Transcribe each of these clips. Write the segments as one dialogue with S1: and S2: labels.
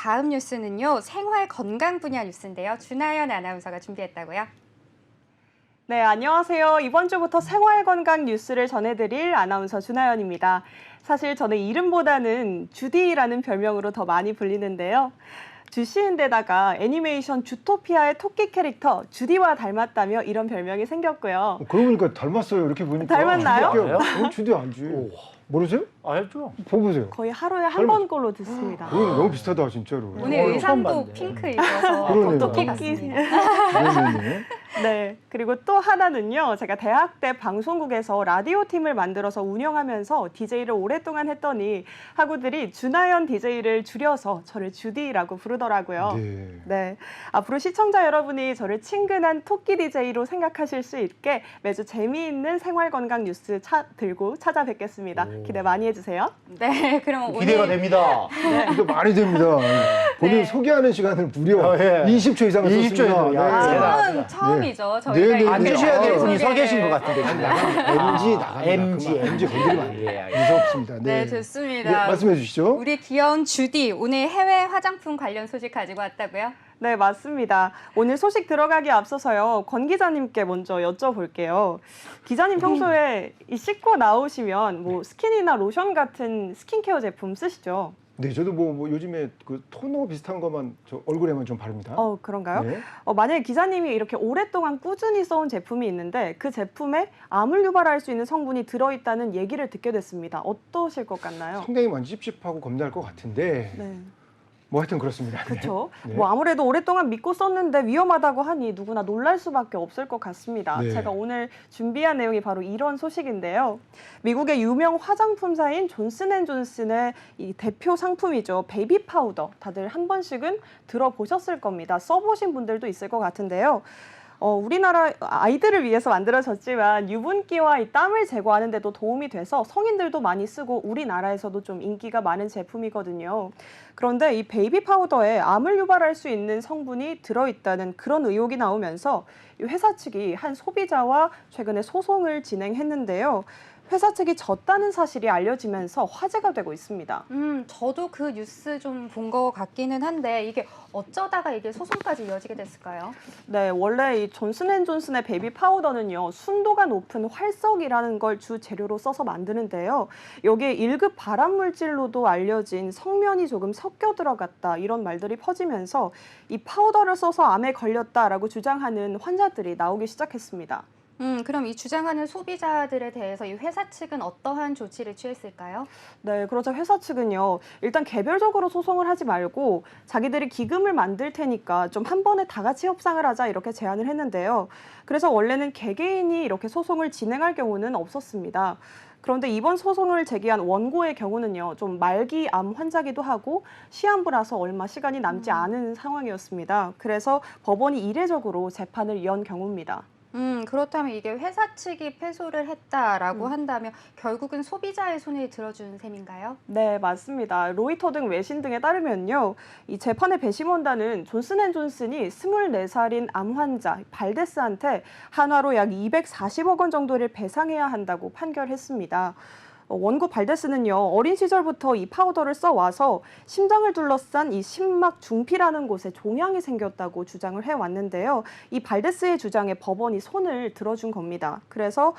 S1: 다음 뉴스는요. 생활 건강 분야 뉴스인데요. 준하연 아나운서가 준비했다고요.
S2: 네, 안녕하세요. 이번 주부터 생활 건강 뉴스를 전해드릴 아나운서 준하연입니다. 사실 저는 이름보다는 주디라는 별명으로 더 많이 불리는데요. 주시인데다가 애니메이션 주토피아의 토끼 캐릭터 주디와 닮았다며 이런 별명이 생겼고요.
S3: 그러고 보니까 닮았어요. 이렇게 보니까.
S2: 닮았나요?
S3: 주디 알지. 모르세요?
S4: 알죠.
S3: 보세요.
S2: 거의 하루에 한 번꼴로 듣습니다.
S3: 그건 너무 비슷하다 진짜로.
S1: 오늘
S4: 처음
S1: 의상도
S4: 봤네.
S1: 핑크 입어서
S3: 그러네요.
S1: 토끼
S2: 토끼.
S1: 같습니다.
S3: 네네네.
S2: 네, 그리고 또 하나는요. 제가 대학 때 방송국에서 라디오 팀을 만들어서 운영하면서 DJ를 오랫동안 했더니 학우들이 준하연 DJ를 줄여서 저를 주디라고 부르더라고요.
S3: 네.
S2: 네, 앞으로 시청자 여러분이 저를 친근한 토끼 DJ로 생각하실 수 있게 매주 재미있는 생활 건강 뉴스 들고 찾아뵙겠습니다. 기대 많이 해주세요.
S1: 네, 그럼
S4: 기대가
S1: 오늘
S4: 됩니다.
S3: 이거 많이 됩니다. 본인
S1: 네.
S3: 소개하는 시간을 무려
S4: 예.
S3: 20초 이상을
S4: 20초
S3: 썼습니다.
S4: 이상.
S1: 처음 처음이죠.
S3: 네,
S1: 저희가
S3: 네, 네.
S4: 앉으셔야 될
S1: 이렇게
S4: 분이 서
S1: 소개를.
S4: 계신 것 같은데. 지금.
S3: MG 나갑니다. MG 건드리면 안 돼요. 무섭습니다.
S1: 네,
S3: 네,
S1: 좋습니다.
S3: 말씀해 주시죠.
S1: 우리 귀여운 주디 오늘 해외 화장품 관련 소식 가지고 왔다고요?
S2: 네, 맞습니다. 오늘 소식 들어가기 앞서서요. 권 기자님께 먼저 여쭤볼게요. 기자님 평소에 이 씻고 나오시면 뭐 스킨이나 로션 같은 스킨케어 제품 쓰시죠?
S3: 네, 저도 뭐 요즘에 그 토너 비슷한 것만 저 얼굴에만 좀 바릅니다.
S2: 그런가요?
S3: 네.
S2: 만약에 기자님이 이렇게 오랫동안 꾸준히 써온 제품이 있는데 그 제품에 암을 유발할 수 있는 성분이 들어있다는 얘기를 듣게 됐습니다. 어떠실 것 같나요?
S3: 상당히 많이 찝찝하고 겁날 것 같은데
S2: 네.
S3: 뭐 하여튼 그렇습니다.
S2: 그렇죠.
S3: 네.
S2: 뭐 아무래도 오랫동안 믿고 썼는데 위험하다고 하니 누구나 놀랄 수밖에 없을 것 같습니다.
S3: 네.
S2: 제가 오늘 준비한 내용이 바로 이런 소식인데요. 미국의 유명 화장품사인 존슨앤존슨의 이 대표 상품이죠. 베이비 파우더. 다들 한 번씩은 들어보셨을 겁니다. 써보신 분들도 있을 것 같은데요. 우리나라 아이들을 위해서 만들어졌지만 유분기와 이 땀을 제거하는 데도 도움이 돼서 성인들도 많이 쓰고 우리나라에서도 좀 인기가 많은 제품이거든요. 그런데 이 베이비 파우더에 암을 유발할 수 있는 성분이 들어있다는 그런 의혹이 나오면서 이 회사 측이 한 소비자와 최근에 소송을 진행했는데요. 회사 측이 졌다는 사실이 알려지면서 화제가 되고 있습니다.
S1: 저도 그 뉴스 좀 본 것 같기는 한데 이게 어쩌다가 이게 소송까지 이어지게 됐을까요?
S2: 네, 원래 이 존슨앤존슨의 베이비 파우더는요, 순도가 높은 활석이라는 걸 주 재료로 써서 만드는데요. 여기에 1급 발암 물질로도 알려진 성면이 조금 섞여 들어갔다 이런 말들이 퍼지면서 이 파우더를 써서 암에 걸렸다라고 주장하는 환자들이 나오기 시작했습니다.
S1: 그럼 이 주장하는 소비자들에 대해서 이 회사 측은 어떠한 조치를 취했을까요?
S2: 네, 그러자 회사 측은요, 일단 개별적으로 소송을 하지 말고 자기들이 기금을 만들 테니까 좀 한 번에 다 같이 협상을 하자 이렇게 제안을 했는데요. 그래서 원래는 개개인이 이렇게 소송을 진행할 경우는 없었습니다. 그런데 이번 소송을 제기한 원고의 경우는요, 좀 말기 암 환자기도 하고 시한부라서 얼마 시간이 남지 않은 상황이었습니다. 그래서 법원이 이례적으로 재판을 연 경우입니다.
S1: 그렇다면 이게 회사 측이 패소를 했다라고 한다면 결국은 소비자의 손을 들어준 셈인가요?
S2: 네, 맞습니다. 로이터 등 외신 등에 따르면요. 이 재판의 배심원단은 존슨앤존슨이 24살인 암 환자 발데스한테 한화로 약 240억 원 정도를 배상해야 한다고 판결했습니다. 원고 발데스는요, 어린 시절부터 이 파우더를 써와서 심장을 둘러싼 이 심막 중피라는 곳에 종양이 생겼다고 주장을 해왔는데요. 이 발데스의 주장에 법원이 손을 들어준 겁니다. 그래서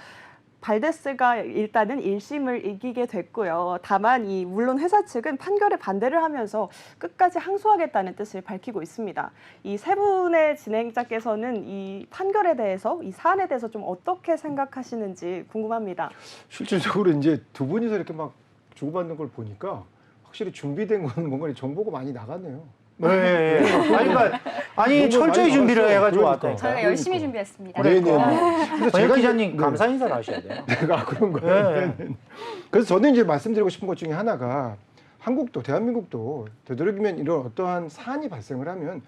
S2: 발데스가 일단은 1심을 이기게 됐고요. 다만 물론 회사 측은 판결에 반대를 하면서 끝까지 항소하겠다는 뜻을 밝히고 있습니다. 이 세 분의 진행자께서는 이 판결에 대해서, 이 사안에 대해서 좀 어떻게 생각하시는지 궁금합니다.
S3: 실질적으로 이제 두 분이서 이렇게 막 주고받는 걸 보니까 확실히 준비된 거는 뭔가 정보가 많이 나가네요.
S4: 네. 아니
S3: 너무
S4: 철저히
S3: 많이
S4: 준비를
S3: 나갔어요.
S4: 해가지고
S3: 그러니까.
S4: 왔다니까.
S1: 저희가 열심히 준비했습니다.
S3: 네네. 근데
S4: 권혁 기자님
S3: 네.
S4: 감사 인사를 하셔야 돼요.
S3: 내가 그런 거예요.
S4: 네.
S3: 그래서 저는 이제 말씀드리고 싶은 것 중에 하나가 한국도 대한민국도 되도록이면 이런 어떠한 사안이 발생을 하면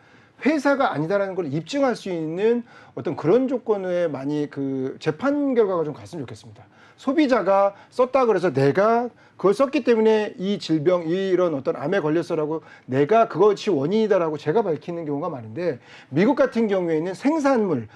S3: 회사가 아니다라는 걸 입증할 수 있는 어떤 그런 조건에 많이 그 재판 결과가 좀 갔으면 좋겠습니다. 소비자가 썼다 그래서 내가 그걸 썼기 때문에 이 질병, 이런 어떤 암에 걸렸어라고 내가 그것이 원인이다라고 제가 밝히는 경우가 많은데 미국 같은 경우에는 생산물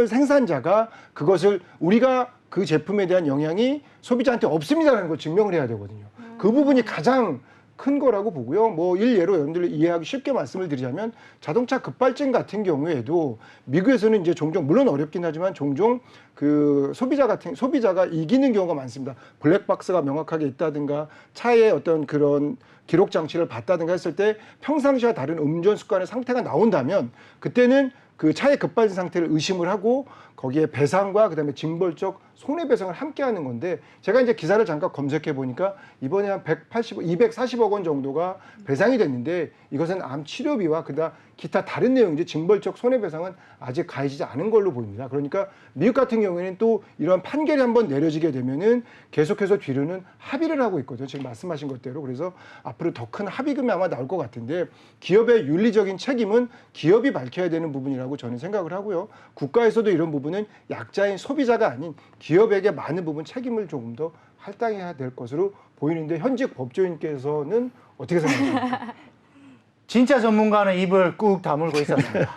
S3: 생산자가 그것을 우리가 그 제품에 대한 영향이 소비자한테 없습니다라는 걸 증명을 해야 되거든요. 그 부분이 가장 큰 거라고 보고요. 뭐 일례로 여러분들 이해하기 쉽게 말씀을 드리자면 자동차 급발진 같은 경우에도 미국에서는 이제 종종 물론 어렵긴 하지만 종종 그 소비자가 이기는 경우가 많습니다. 블랙박스가 명확하게 있다든가 차에 어떤 그런 기록 장치를 봤다든가 했을 때 평상시와 다른 운전 습관의 상태가 나온다면 그때는 그 차의 급발진 상태를 의심을 하고 거기에 배상과 그다음에 징벌적 손해배상을 함께 하는 건데 제가 이제 기사를 잠깐 검색해 보니까 이번에 한 240억 원 정도가 배상이 됐는데 이것은 암 치료비와 그다음 기타 다른 내용이지 징벌적 손해배상은 아직 가해지지 않은 걸로 보입니다. 그러니까 미국 같은 경우에는 또 이런 판결이 한번 내려지게 되면은 계속해서 뒤로는 합의를 하고 있거든요. 지금 말씀하신 것대로. 그래서 앞으로 더 큰 합의금이 아마 나올 것 같은데 기업의 윤리적인 책임은 기업이 밝혀야 되는 부분이라고 저는 생각을 하고요. 국가에서도 이런 부분은 약자인 소비자가 아닌 기업에게 많은 부분 책임을 조금 더 할당해야 될 것으로 보이는데 현직 법조인께서는 어떻게 생각하십니까?
S4: 진짜 전문가는 입을 꾹 다물고 있었습니다.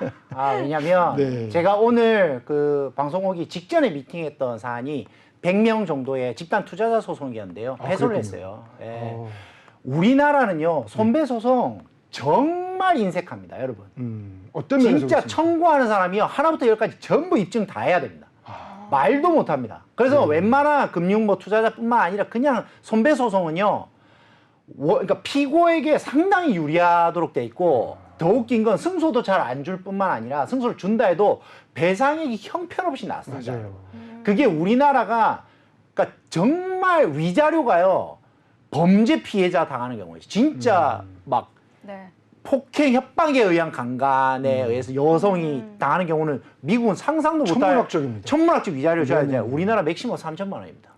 S4: 왜냐면
S3: 네.
S4: 제가 오늘 그 방송 오기 직전에 미팅했던 사안이 100명 정도의 집단 투자자 소송이었는데요. 패소를
S3: 그랬군요.
S4: 했어요. 예. 우리나라는요, 손배소송 정말 인색합니다, 여러분.
S3: 어떤 면에서
S4: 진짜
S3: 그렇습니까?
S4: 청구하는 사람이요, 하나부터 열까지 전부 입증 다 해야 됩니다. 말도 못 합니다. 그래서 웬만한 금융 뭐 투자자뿐만 아니라 그냥 손배소송은요, 그러니까 피고에게 상당히 유리하도록 돼 있고 더 웃긴 건 승소도 잘 안 줄 뿐만 아니라 승소를 준다 해도 배상액이 형편없이 나왔습니다.
S3: 맞아요.
S4: 그게 우리나라가 그러니까 정말 위자료가요 범죄 피해자 당하는 경우에 진짜 막
S1: 네.
S4: 폭행 협박에 의한 강간에 의해서 여성이 당하는 경우는 미국은 상상도 못할
S3: 천문학적입니다.
S4: 천문학적 위자료 줘야
S3: 네네.
S4: 돼요. 우리나라 맥시멈 3천만 원입니다.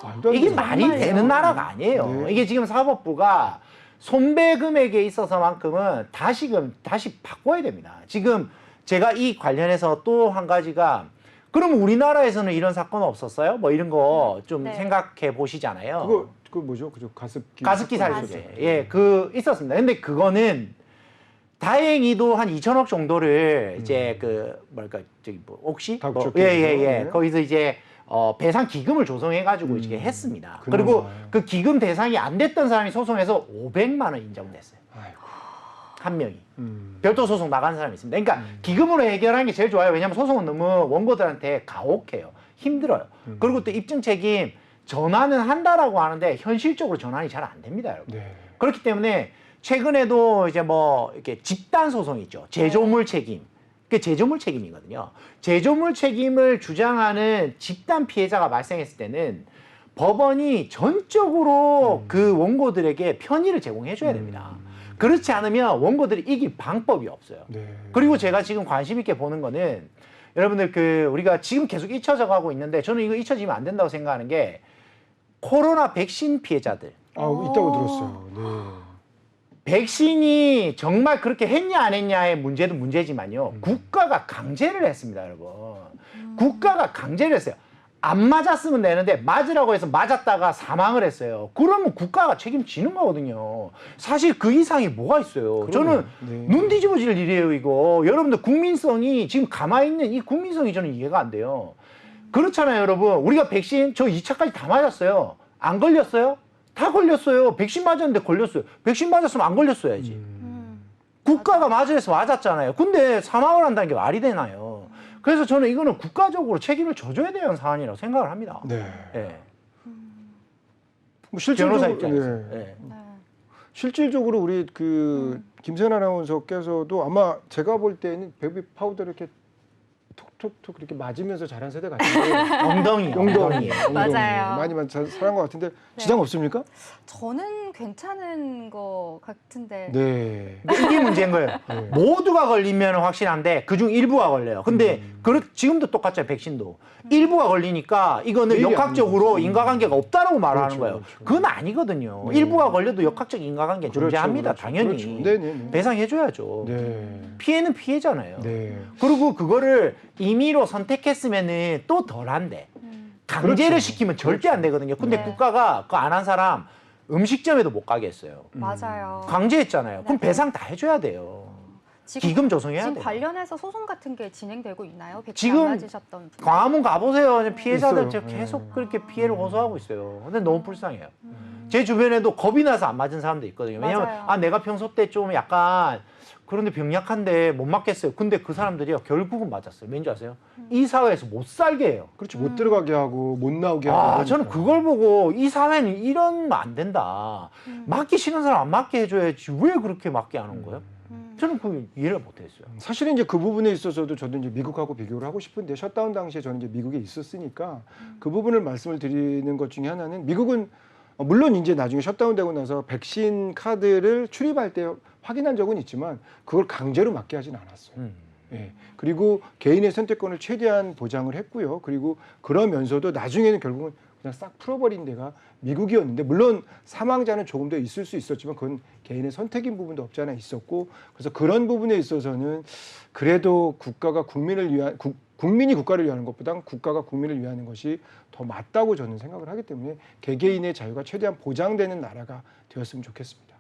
S3: 말도 안
S4: 이게
S3: 되죠.
S4: 말이
S1: 정말요?
S4: 되는 나라가 아니에요.
S3: 네.
S4: 이게 지금 사법부가 손배 금액에 있어서만큼은 다시 바꿔야 됩니다. 지금 제가 이 관련해서 또 한 가지가 그럼 우리나라에서는 이런 사건 없었어요? 뭐 이런 거 좀
S1: 네.
S4: 생각해 보시잖아요.
S3: 그거 뭐죠? 그죠? 가습기.
S4: 가습기
S3: 사건
S4: 살균제.
S3: 있었죠.
S4: 예, 그 있었습니다. 근데 그거는 다행히도 한 2천억 정도를 이제 그 뭐랄까 저기 뭐 혹시
S3: 다국적
S4: 예예예
S3: 기금으로, 네.
S4: 거기서 이제 배상 기금을 조성해 가지고 이렇게 했습니다.
S3: 그나마.
S4: 그리고 그 기금 대상이 안 됐던 사람이 소송해서 500만 원 인정됐어요.
S3: 아이고.
S4: 한 명이.
S3: 음.
S4: 별도 소송 나간 사람이 있습니다. 그러니까 기금으로 해결하는 게 제일 좋아요. 왜냐하면 소송은 너무 원고들한테 가혹해요. 힘들어요. 그리고 또 입증 책임 전환은 한다라고 하는데 현실적으로 전환이 잘 안 됩니다, 여러분.
S3: 네.
S4: 그렇기 때문에 최근에도 이제 뭐 이렇게 집단 소송 있죠. 제조물 책임. 그게 제조물 책임이거든요. 제조물 책임을 주장하는 집단 피해자가 발생했을 때는 법원이 전적으로 그 원고들에게 편의를 제공해 줘야 됩니다. 그렇지 않으면 원고들이 이길 방법이 없어요.
S3: 네.
S4: 그리고 제가 지금 관심 있게 보는 거는 여러분들 그 우리가 지금 계속 잊혀져 가고 있는데 저는 이거 잊혀지면 안 된다고 생각하는 게 코로나 백신 피해자들.
S3: 있다고 들었어요. 네.
S4: 백신이 정말 그렇게 했냐 안 했냐의 문제도 문제지만요. 국가가 강제를 했습니다, 여러분. 국가가 강제를 했어요. 안 맞았으면 되는데 맞으라고 해서 맞았다가 사망을 했어요. 그러면 국가가 책임지는 거거든요. 사실 그 이상이 뭐가 있어요. 저는
S3: 네.
S4: 눈 뒤집어질 일이에요, 이거. 여러분들 국민성이 지금 가만히 있는 이 국민성이 저는 이해가 안 돼요. 그렇잖아요, 여러분. 우리가 백신 저 2차까지 다 맞았어요. 안 걸렸어요? 다 걸렸어요. 백신 맞았는데 걸렸어요. 백신 맞았으면 안 걸렸어야지. 국가가 맞으래서 맞았잖아요. 근데 사망을 한다는 게 말이 되나요? 그래서 저는 이거는 국가적으로 책임을 져줘야 되는 사안이라고 생각을 합니다.
S3: 네.
S4: 예.
S3: 뭐
S4: 변호사
S3: 실질적으로
S4: 입장에서.
S3: 네.
S4: 예.
S1: 네.
S3: 실질적으로 우리 그 김선 아나운서께서도 아마 제가 볼 때는 베이비 파우더 이렇게 톡톡톡 이렇게 맞으면서 자란 세대 같은데
S4: 엉덩이.
S3: 엉덩이
S1: 맞아요.
S3: 많이 살한 것 같은데 지장 없습니까?
S1: 저는 괜찮은 것 같은데.
S3: 네.
S4: 그러니까 이게 문제인 거예요.
S3: 네.
S4: 모두가 걸리면 확실한데 그중 일부가 걸려요. 근데 지금도 똑같죠, 백신도. 일부가 걸리니까 이거는
S3: 일이
S4: 역학적으로
S3: 아니죠.
S4: 인과관계가 없다라고 말하는
S3: 그렇죠,
S4: 거예요.
S3: 그렇죠.
S4: 그건 아니거든요.
S3: 네.
S4: 일부가 걸려도 역학적 인과관계는
S3: 그렇죠,
S4: 존재합니다,
S3: 그렇죠.
S4: 당연히.
S3: 그렇죠. 네네네.
S4: 배상해줘야죠.
S3: 네.
S4: 피해는 피해잖아요.
S3: 네.
S4: 그리고 그거를 임의로 선택했으면은 또 덜한데 강제를
S3: 그렇죠.
S4: 시키면 절대 안 되거든요. 근데
S1: 네.
S4: 국가가 그거 안 한 사람 음식점에도 못 가게 했어요.
S1: 맞아요.
S4: 강제했잖아요. 그럼
S1: 네.
S4: 배상 다 해줘야 돼요.
S1: 지금,
S4: 기금 조성해야
S1: 지금
S4: 돼요.
S1: 관련해서 소송 같은 게 진행되고 있나요? 백신
S4: 지금
S1: 안 맞으셨던 분.
S4: 광화문 가보세요. 피해자들
S3: 있어요.
S4: 계속 그렇게 피해를 호소하고 있어요. 근데 너무 불쌍해요. 제 주변에도 겁이 나서 안 맞은 사람도 있거든요. 왜냐면
S1: 맞아요.
S4: 내가 평소 때 좀 약간 그런데 병약한데 못 맞겠어요. 근데 그 사람들이요 결국은 맞았어요. 왠지 아세요? 이 사회에서 못 살게 해요.
S3: 그렇죠. 못 들어가게 하고 못 나오게 하고.
S4: 저는
S3: 그러니까.
S4: 그걸 보고 이 사회는 이러면 안 된다. 맞기 싫은 사람 안 맞게 해줘야지 왜 그렇게 맞게 하는 거예요? 저는 그 이해를 못했어요.
S3: 사실은 이제 그 부분에 있어서도 저도 이제 미국하고 비교를 하고 싶은데 셧다운 당시에 저는 이제 미국에 있었으니까 그 부분을 말씀을 드리는 것 중에 하나는 미국은 물론 이제 나중에 셧다운되고 나서 백신 카드를 출입할 때 확인한 적은 있지만 그걸 강제로 맞게 하진 않았어요. 예. 그리고 개인의 선택권을 최대한 보장을 했고요. 그리고 그러면서도 나중에는 결국은 그냥 싹 풀어버린 데가 미국이었는데 물론 사망자는 조금 더 있을 수 있었지만 그건 개인의 선택인 부분도 없지 않아 있었고 그래서 그런 부분에 있어서는 그래도 국가가 국민을 위한 국민이 국가를 위하는 것보다 국가가 국민을 위하는 것이 더 맞다고 저는 생각을 하기 때문에 개개인의 자유가 최대한 보장되는 나라가 되었으면 좋겠습니다.